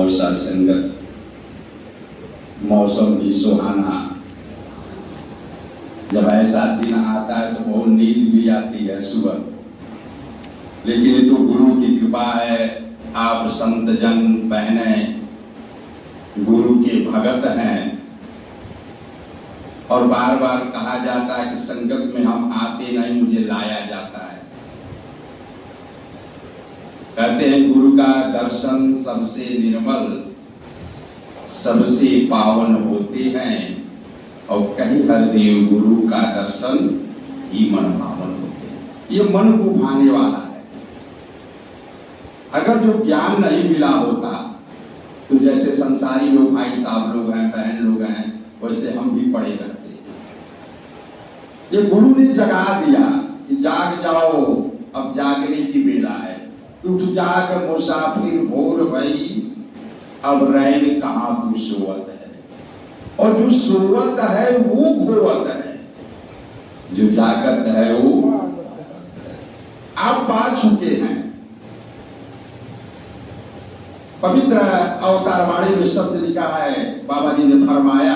और सत्संगत, मौसम भी सुहाना। जब ऐसा दिन आता है तो बहुत नींद भी आती है सुबह, लेकिन ये तो गुरु की कृपा है। आप संत जन बहने गुरु के भगत हैं, और बार बार कहा जाता है कि संगत में हम आते नहीं, मुझे लाया जाता है। कहते हैं गुरु का दर्शन सबसे निर्मल, सबसे पावन होते हैं, और कहीं हरदेव गुरु का दर्शन ही मन पावन होते हैं। ये मन को भाने वाला है। अगर जो ज्ञान नहीं मिला होता तो जैसे संसारी लोग, भाई साहब लोग हैं, बहन लोग हैं, वैसे हम भी पड़े रहते। ये गुरु ने जगा दिया कि जाग जाओ, अब जागने की बेला है। उठ जाग मुसाफिर भोर भई, अब रैन कहाँ तू सोवत है। और जो सोवत है वो खोवत है, जो जागत है वो आप पा चुके हैं। पवित्र अवतारवाणी में शब्द लिखा है, बाबा जी ने फरमाया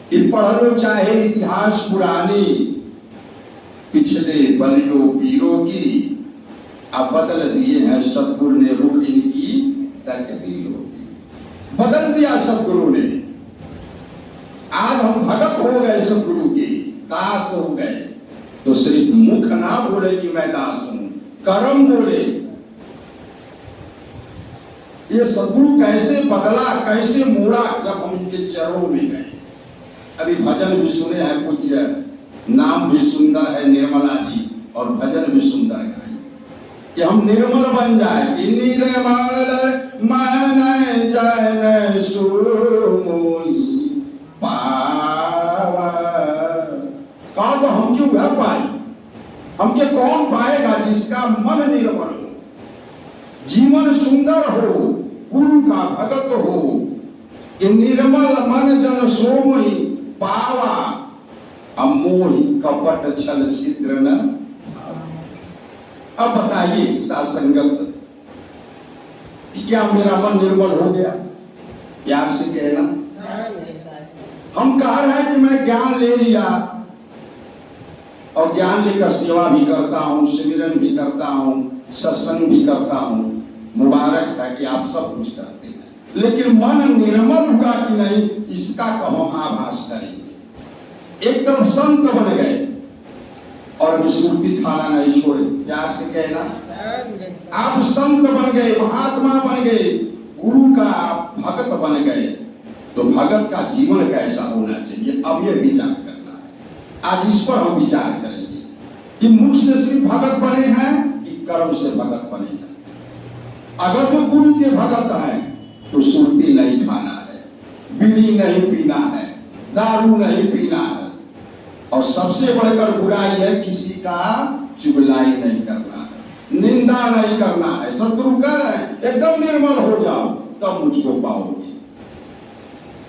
कि पढ़ लो चाहे इतिहास पुरानी, पिछले बलियों पीरों की, अब बदल दिए हैं सतगुरु ने रुख इनकी तकदीरों की। बदल दिया सतगुरु ने। आज हम भगत हो गए सतगुरु के, दास हो गए। तो सिर्फ मुख ना बोले कि मैं दास हूं, कर्म बोले। ये सतगुरु कैसे बदला, कैसे मोड़ा, जब हम इनके चरणों में गए। अभी भजन भी सुने हैं, पूज्य नाम भी सुंदर है निर्मला जी, और भजन भी सुंदर है कि हम निर्मल बन जाए। कि निर्मल मन जन सुमोई पावा। कहा तो हम क्यों घर पाए, हमके कौन पाएगा जिसका मन निर्मल हो, जीवन सुंदर हो, गुरु का भगत हो। कि निर्मल मन जन सोमोई पावा, अमोही कपट छल छिद्र न। अब बताइए साथ संगत, क्या मेरा मन निर्मल हो गया? प्यार से कहना। हम कह रहे हैं कि मैं ज्ञान ले लिया, और ज्ञान लेकर सेवा भी करता हूं, सिमरन भी करता हूं, सत्संग भी करता हूं। मुबारक है कि आप सब कुछ करते हैं, लेकिन मन निर्मल हुआ कि नहीं, इसका कब हम आभास करेंगे? एक तरफ संत बन गए और विश्रुति खाना नहीं छोड़े। प्यार से कहना, आप संत बन गए, महात्मा बन गए, गुरु का भगत बन गए, तो भगत का जीवन कैसा होना चाहिए, अब यह विचार करना है। आज इस पर हम विचार करेंगे कि मुख से सिर्फ भगत बने हैं कि कर्म से भगत बने हैं। अगर जो गुरु के भगत हैं तो सुरती नहीं खाना है, बीड़ी नहीं पीना है, दारू नहीं पीना है, और सबसे बढ़कर बुराई है किसी का चुगलाई नहीं करना है, निंदा नहीं करना है। सतगुरु कह रहे हैं एकदम निर्मल हो जाओ, तब मुझको पाओगे।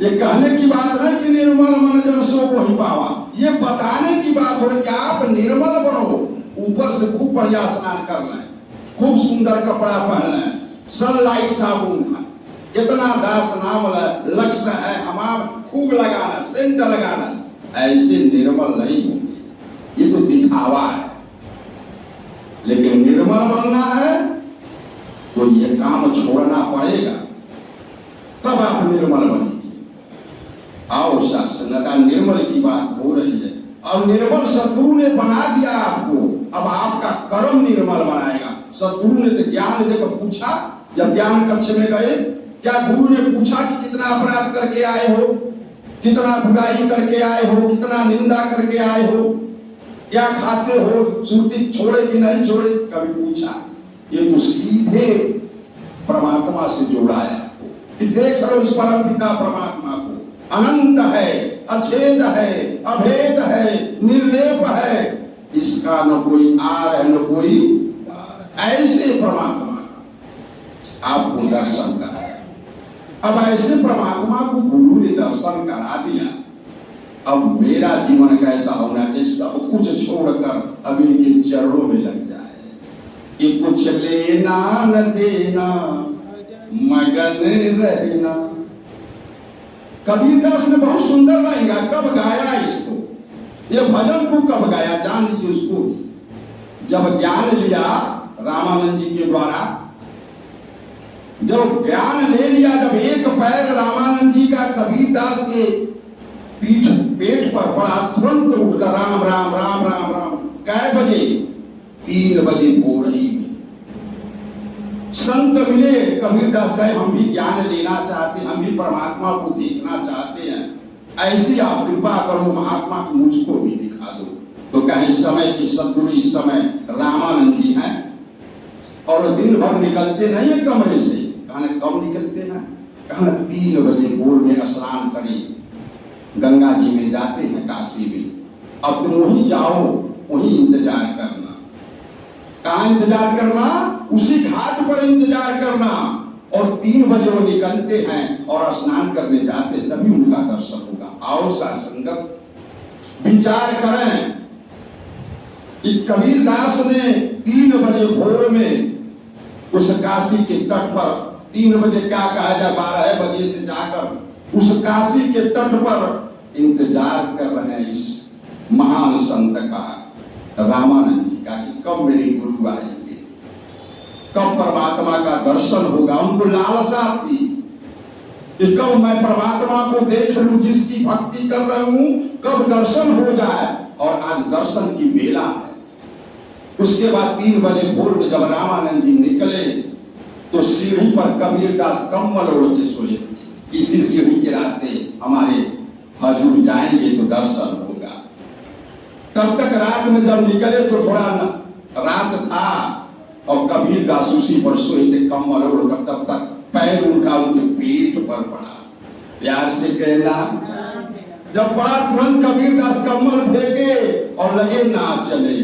ये कहने की बात नहीं कि निर्मल मन जन सो को ही पावा, ये बताने की बात हो रही कि आप निर्मल बनो। ऊपर से खूब बढ़िया स्नान कर लें, खूब सुंदर कपड़ा पहन लें, सनलाइट साबुन, इतना दास नाम लक्ष्य है हमारा, खूब लगाना, सेंट लगाना, ऐसे निर्मल नहीं होंगे। ये तो दिखावा है। लेकिन निर्मल बनना है तो ये काम छोड़ना पड़ेगा, तब आप निर्मल बनेंगे। आओ सत्संगता, निर्मल की बात हो रही है, और निर्मल सतगुरु ने बना दिया आपको। अब आपका कर्म निर्मल बनाएगा। सतगुरु ने तो ज्ञान देकर पूछा, जब ज्ञान कक्ष में गए, क्या गुरु ने पूछा कि कितना अपराध करके आए हो, कितना बुराई करके आए हो, कितना निंदा करके आए हो, क्या खाते हो, सुरती छोड़े कि नहीं छोड़े, कभी पूछा? ये तो सीधे परमात्मा से जोड़ाया कि देख लो इस परम पिता परमात्मा को, अनंत है, अछेद है, अभेद है, निर्लेप है, इसका न कोई आर है न कोई। ऐसे परमात्मा आपको दर्शन करा। अब ऐसे परमात्मा को गुरु ने दर्शन करा दिया। अब मेरा जीवन कैसा होना चाहिए? सब कुछ छोड़कर अब इनके चरणों में लग जाए। कि कुछ लेना न देना मगन रहना। कबीरदास ने बहुत सुंदर लाइन गाया। कब गाया इसको, ये भजन को कब गाया जान लीजिए उसको भी। जब ज्ञान लिया रामानंद जी के द्वारा, जब ज्ञान ले लिया, जब एक पैर रामानंद जी का कबीरदास के पेट पर पड़ा, तुरंत उठकर राम राम राम राम राम। कै बजे? 3 बजे भोर ही में संत मिले। कबीरदास कहे हम भी ज्ञान लेना चाहते हैं, हम भी परमात्मा को देखना चाहते हैं, ऐसी आप कृपा करो महात्मा को मुझको भी दिखा दो। तो कहे समय की सदगुरु इस समय रामानंद जी हैं और दिन भर निकलते नहीं है कमरे से। कहने कब निकलते हैं? कहने 3 बजे भोर में स्नान करें, गंगा जी में जाते हैं काशी में। अब तुम वहीं जाओ, वहीं इंतजार करना। कहाँ इंतजार करना? उसी घाट पर इंतजार करना। और 3 बजे वो निकलते हैं और स्नान करने जाते, तभी उनका दर्शन होगा। आओ साथ संगत विचार करें कि कबीरदास ने 3 बजे भोर में उस काशी के तट पर, 3 बजे क्या कहा जाए, 12 बजे से जाकर उस काशी के तट पर इंतजार कर रहे हैं इस महान संत का, रामानंद जी का, कि कब मेरे गुरु आएंगे, कब परमात्मा का दर्शन होगा। उनको लालसा थी कि कब मैं परमात्मा को देख लूं, जिसकी भक्ति कर रहा हूं, कब दर्शन हो जाए। और आज दर्शन की बेला है। उसके बाद 3 बजे भोर में जब रामानंद जी निकले तो सीढ़ी पर कबीरदास कम्बल ओढ़ के सोए। इसी सीढ़ी के रास्ते हमारे हजूर जाएंगे तो दर्शन होगा। तब तक रात में जब निकले तो थोड़ा रात था और कबीरदास उसी पर सोए थे कम्बल ओढ़कर। तब तक पैर उनका उनके पेट पर पड़ा। प्यार से कहना, जब पड़ा तुरंत कबीरदास कम्बल फेंके और लगे ना चले।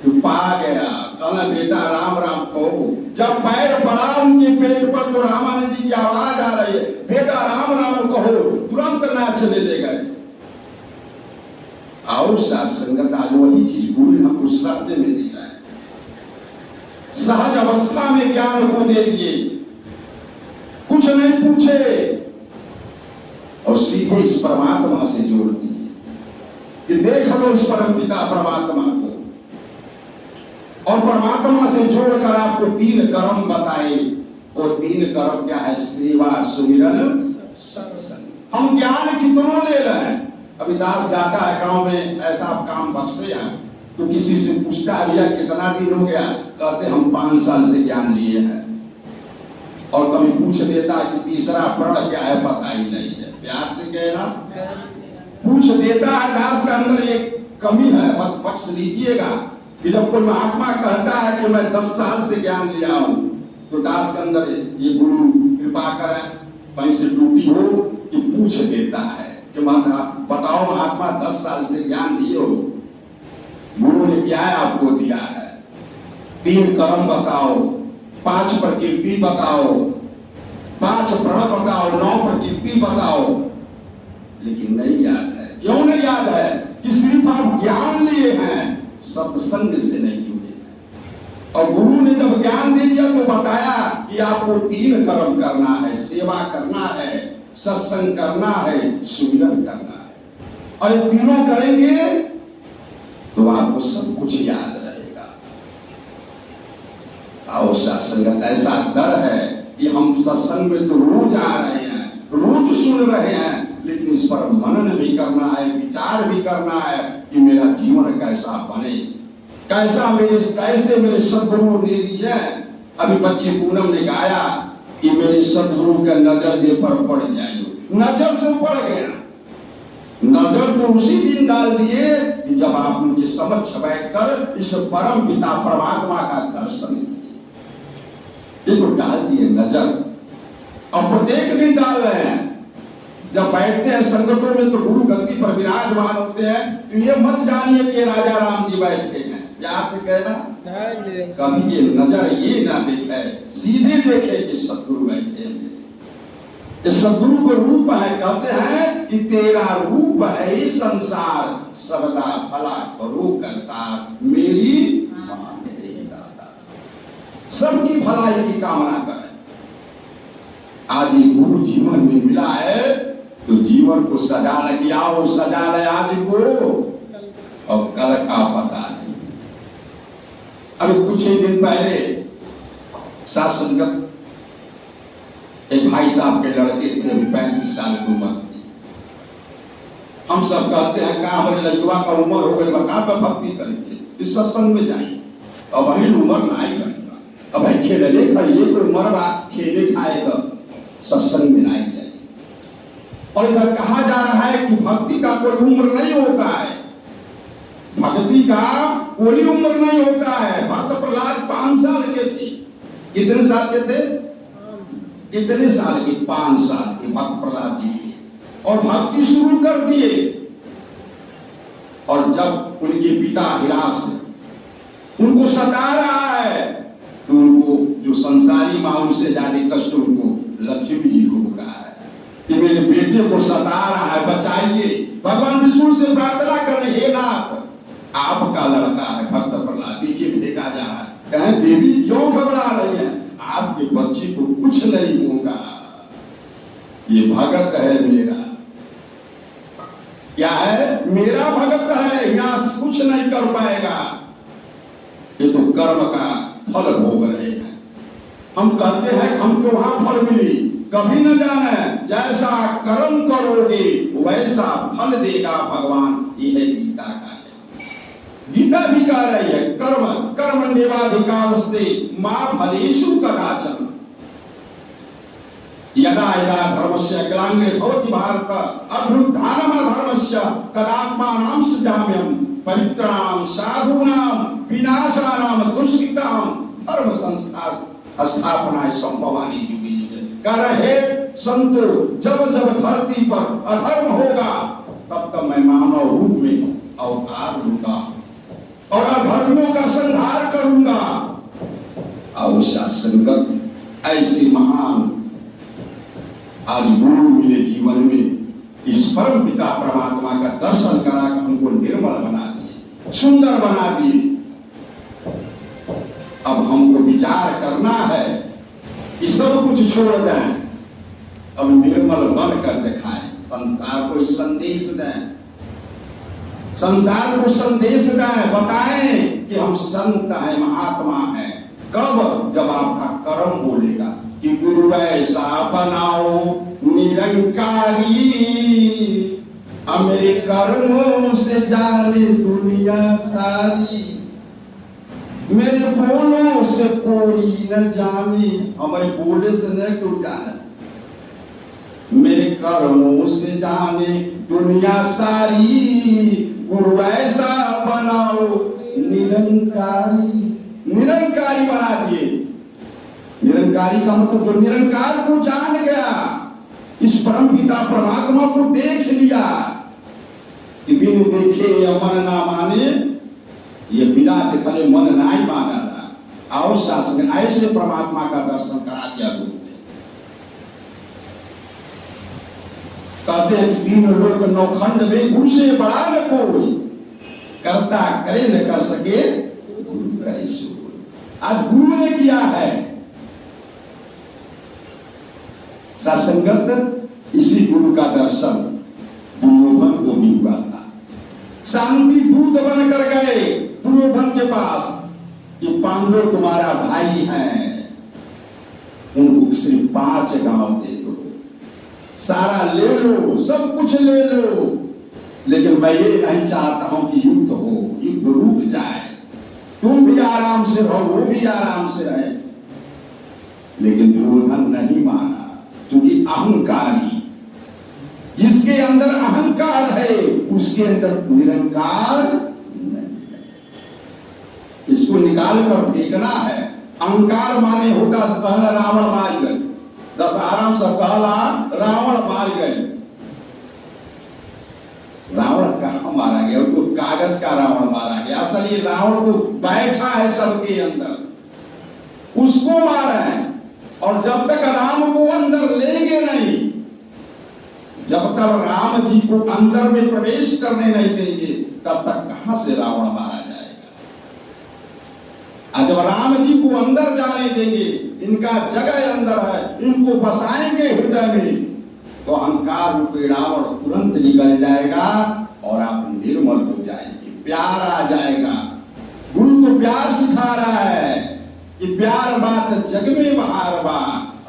तो पा गया, कहना बेटा राम राम कहो। जब पैर पड़ा उनके पेट पर तो रामानंद जी की आवाज आ रही है, बेटा राम राम कहो। तुरंत ना चले ले गए। और साथ संगत आज वही चीज गुरु हमको शब्द में दे रहा है। सहज अवस्था में ज्ञान को दे दिए, कुछ नहीं पूछे और सीधे इस परमात्मा से जोड़ दिए कि देख लो उस परम पिता परमात्मा को। और परमात्मा से जोड़कर आपको 3 कर्म बताए। और 3 कर्म क्या है? सेवा, सुमिरन, सत्संग। हम ज्ञान कितनों ले रहे हैं। अभी दास जाता है गांव में, ऐसा आप काम बख्शे हैं तो किसी से पूछता है भैया कितना दिन हो गया, कहते हम 5 साल से ज्ञान लिए हैं। और कभी पूछ देता है कि तीसरा प्रण क्या है, पता ही नहीं है। प्यार से कहना, पूछ देता है। दास के अंदर एक कमी है, बस बख्श लीजिएगा। कि जब कोई महात्मा कहता है कि मैं 10 साल से ज्ञान लिया हूं, तो दास के अंदर ये गुरु कृपा करें, कहीं से टूटी हो कि पूछ देता है कि बताओ महात्मा 10 साल से ज्ञान लिए हो, गुरु ने क्या आपको दिया है? 3 कर्म बताओ, 5 प्रकृति बताओ, 5 प्रण बताओ, 9 प्रकृति बताओ। लेकिन नहीं याद है। क्यों नहीं याद है? कि सिर्फ आप ज्ञान लिए हैं, सत्संग से नहीं जुड़े। और गुरु ने जब ज्ञान दे दिया तो बताया कि आपको 3 कर्म करना है, सेवा करना है, सत्संग करना है, सुमिरन करना है। और ये तीनों करेंगे तो आपको सब कुछ याद रहेगा। और सत्संग ऐसा डर है कि हम सत्संग में तो रोज आ रहे हैं, रोज सुन रहे हैं, लेकिन इस पर मनन भी करना है, विचार भी करना है कि मेरा जीवन कैसा बने, कैसे मेरे सदगुरु ने दिए। अभी बच्ची पूनम ने गाया कि मेरे सदगुरु का नजर जे पर पड़ जाए। नजर तो पड़ गया, नजर तो उसी दिन डाल दिए कि जब आप उनके समक्ष बैठकर इस परम पिता परमात्मा का दर्शन किए। ये तो डाल दिए नजर, और प्रत्येक दिन डाल रहे हैं। जब बैठते हैं संगतों में तो गुरु गद्दी पर विराजमान होते हैं, तो ये मत जानिए कि राजा राम जी बैठे हैं। याद से कहना, कभी ये नजर ये ना देखे, सीधे देखे कि सदगुरु बैठे हैं। ये सदगुरु को रूप है, कहते हैं कि तेरा रूप है ये संसार, सबदा भला करो करता, मेरी सबकी भलाई की कामना करें। आज ये गुरु जीवन में मिला है तो जीवन को सजा ले, किया वो सजा ले आज को, और कल का पता नहीं। अभी कुछ ही दिन पहले साथ संगत एक भाई साहब के लड़के थे, अभी 35 साल की उम्र थी। हम सब कहते हैं का हमारे लड़का का उम्र हो गई, बता पे भक्ति करेंगे, इस सत्संग में जाएंगे, अब वही उम्र ना ही करेगा, अब भाई खेले खाइए कोई उम्र बात खेले खाएगा, सत्संग में नहीं जाए। और इधर कहा जा रहा है कि भक्ति का कोई उम्र नहीं होता है, भक्ति का कोई उम्र नहीं होता है। भक्त प्रहलाद 5 साल के थे, कितने साल के थे, कितने साल के, 5 साल के भक्त प्रहलाद जी थे, और भक्ति शुरू कर दिए। और जब उनके पिता हिरास उनको सता रहा है तो उनको जो संसारी माँ उनसे ज्यादा कष्ट उनको लक्ष्मी जी को हो रहा है कि मेरे बेटे को सता रहा है, बचाइए। भगवान विष्णु से प्रार्थना करें, हे नाथ आपका लड़का है भक्त प्रहलाद, देखिए फेंका जा रहा है, कहें देवी क्यों घबरा रही है, आपके बच्चे को कुछ नहीं होगा, ये भगत है मेरा, क्या है, मेरा भगत है, यहां कुछ नहीं कर पाएगा, ये तो कर्म का फल भोग रहे हैं। हम कहते हैं हमको वहां फल मिली, कभी न जाने जैसा कर्म करोगे वैसा फल देगा भगवान, यह गीता का है। गीता भी कह रही है कर्म कर्मण्येवाधिकारस्ते मा फलेषु कदाचन, यदा यदा धर्मस्य ग्लानिर्भवति भवति भारत अभ्युत्थानमधर्मस्य तदात्मानं सृजाम्यहम् पवित्राणां साधूनां विनाशानां दुष्कृतां धर्म स्थापनाय संभवानि युगे युगे। कह रहे संतो, जब जब धरती पर अधर्म होगा तब तब मैं मानव रूप में अवतार लूंगा और अधर्मियों का संहार करूंगा। और संगत ऐसे महान आज गुरु मिले जीवन में, इस परम पिता परमात्मा का दर्शन करा कर हमको निर्मल बना दिए, सुंदर बना दिए। अब हमको विचार करना है कि सब कुछ छोड़ दें, अब निर्मल बन कर दिखाएं, संसार को एक संदेश दें, संसार को संदेश दें, बताएं कि हम संत हैं, महात्मा हैं। कब? जब आपका कर्म बोलेगा कि गुरु ऐसा बनाओ निरंकारी, मेरे कर्मों से जाने दुनिया सारी, मेरे बोलों से कोई न जाने, हमारे बोले से न कोई जाने, मेरे कर्मों से जाने दुनिया सारी, गुरु ऐसा बनाओ निरंकारी। निरंकारी बना दिए। निरंकारी का मतलब जो निरंकार को जान गया, इस परम पिता परमात्मा को देख लिया कि बिन देखे या मन ना माने, ये बिना देखले मन ना ही माना था। और शासन ऐसे परमात्मा का दर्शन करा दिया गुरु ने। कहते हैं कि 3 लोक 9 खंड में गुरु से बड़ा न कोई, करता करे न कर सके गुरु करे सो। आज गुरु ने किया है सत्संगत, इसी गुरु का दर्शन दुर्योधन को भी हुआ था। शांति दूत बनकर गए दुर्योधन के पास, ये पांडव तुम्हारा भाई है, उनको सिर्फ 5 गांव दे दो, सारा ले लो, सब कुछ ले लो, लेकिन मैं ये नहीं चाहता हूं कि युद्ध हो, युद्ध रुक जाए, तुम भी आराम से रहो, वो भी आराम से रहे। लेकिन दुर्योधन नहीं माना, क्योंकि अहंकारी, जिसके अंदर अहंकार है उसके अंदर निरंकार नहीं है। इसको निकाल कर फेंकना है। अहंकार माने होता कहला रावण मार गए, दशहरा से कहला रावण मार गए। रावण कहाँ मारा गया? तो कागज का रावण मारा गया। असल ये रावण तो बैठा है सबके अंदर, उसको मारा है। और जब तक राम को अंदर लेंगे नहीं, जब तक राम जी को अंदर में प्रवेश करने नहीं देंगे, तब तक कहां से रावण मारा जाएगा? और जब राम जी को अंदर जाने देंगे, इनका जगह अंदर है, इनको बसाएंगे हृदय में, तो अहंकार रूपी रावण तुरंत निकल जाएगा और आप निर्मल हो जाएंगे, प्यार आ जाएगा। गुरु तो प्यार सिखा रहा है कि प्यार बात जग में बहार बा,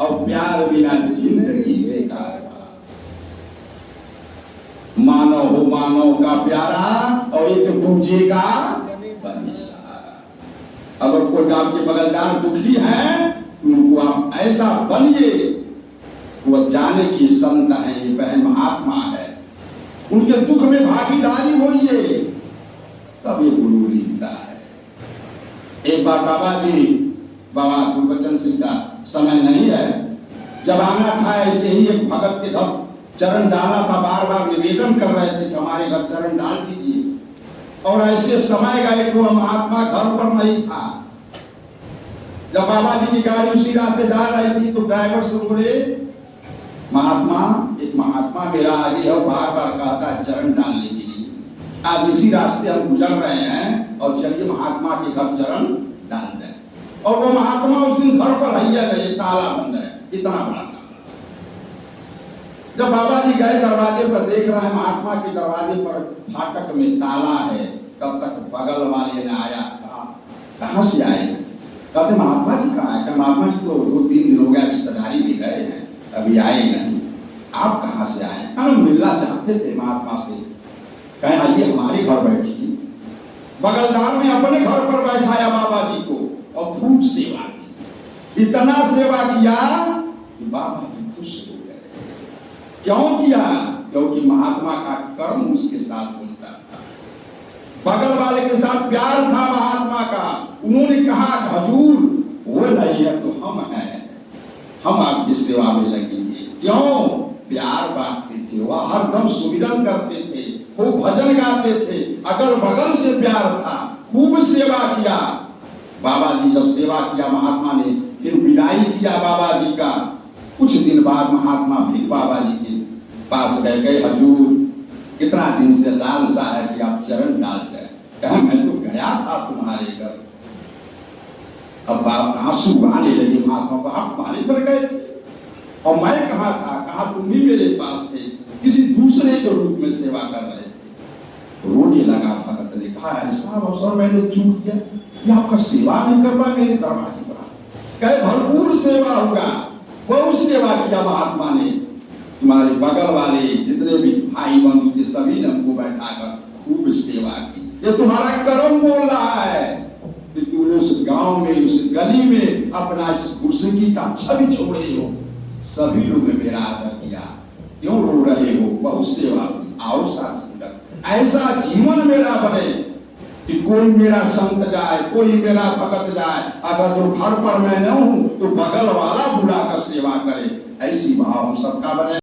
और प्यार बिना जिंदगी बेकार बा। मानव हो मानव का प्यारा, और एक दूजे का बनिसारा। अगर कोई आपके बगलदार दुखी है, उनको आप ऐसा बनिए, वो जाने की संत है, ये बहन महात्मा है, उनके दुख में भागीदारी होइए, तब ये गुरु रिश्ता है। एक बार बाबा गुरबचन सिंह का समय नहीं है, जब आना था ऐसे ही एक भगत के घर चरण डाला था, बार बार निवेदन कर रहे थे कि हमारे घर चरण डाल दीजिए, और ऐसे समय गए कि वह महात्मा घर पर नहीं था। जब बाबा जी की गाड़ी उसी रास्ते जा रही थी, तो ड्राइवर से बोले, महात्मा, एक महात्मा मेरा आगे और बार बार कहता है चरण डालने के लिए, आज इसी रास्ते हम गुजर रहे हैं, और चलिए महात्मा के घर चरण डाल दें। और वो महात्मा उस दिन घर पर हैया नहीं, ताला बंद है, इतना बड़ा ताला। जब बाबा जी गए दरवाजे पर, देख रहे हैं महात्मा के दरवाजे पर फाटक में ताला है, तब तक बगल वाले ने आया, कहां से आए? कहते महात्मा जी कहाँ है? महात्मा जी तो 2-3 दिन हो गया रिश्तेदारी में गए हैं, अभी आए नहीं। आप कहाँ से आए? हम मिलना चाहते थे महात्मा से। कहे आइए हमारे घर बैठिए। बगलदार ने अपने घर पर बैठाया बाबा जी को, और खूब सेवा की, इतना सेवा किया कि बाबा जी खुश हो गए। क्यों किया? क्योंकि महात्मा का कर्म उसके साथ होता था, बगल वाले के साथ प्यार था महात्मा का। उन्होंने कहा हजूर वो नहीं है तो हम हैं, हम आपकी सेवा में लगेंगे। क्यों? प्यार बांटते थे, वह हरदम सुमिरन करते थे, खूब भजन गाते थे, अगल बगल से प्यार था, खूब सेवा किया। बाबा जी जब सेवा किया महात्मा ने, फिर विदाई किया बाबा जी का। कुछ दिन बाद महात्मा फिर बाबा जी के पास गए, हजूर कितना दिन से लालसा है कि आप चरण डाल गए। कहा मैं तो गया था तुम्हारे घर। अब आंसू आने लगे महात्मा को, आप हमारे पर गए थे और मैं कहाँ था? कहा तुम भी मेरे पास थे, किसी दूसरे के रूप में सेवा कर रहे थे। रोने लगा भगत ने, कहा ऐसा अवसर मैंने चूक किया, ये आपका सेवा नहीं कर पाए मेरे दरवाजे पर। कहे भरपूर सेवा होगा, बहुत सेवा किया महात्मा ने। तुम्हारे बगल वाले जितने भी भाई बंधु थे सभी ने हमको बैठाकर खूब सेवा की। ये तुम्हारा कर्म बोल रहा है कि तुमने उस गांव में, उस गली में अपना इस गुरसिंगी का छवि छोड़े हो। सभी लोगों ने मेरा आदर किया, क्यों रो रहे हो? बहुत सेवा की, आओ शासन कर। ऐसा जीवन मेरा बने कि कोई मेरा संत जाए, कोई मेरा भगत जाए, अगर जो घर पर मैं न हूं तो बगल वाला बुला कर सेवा करे। ऐसी भाव हम सबका बने।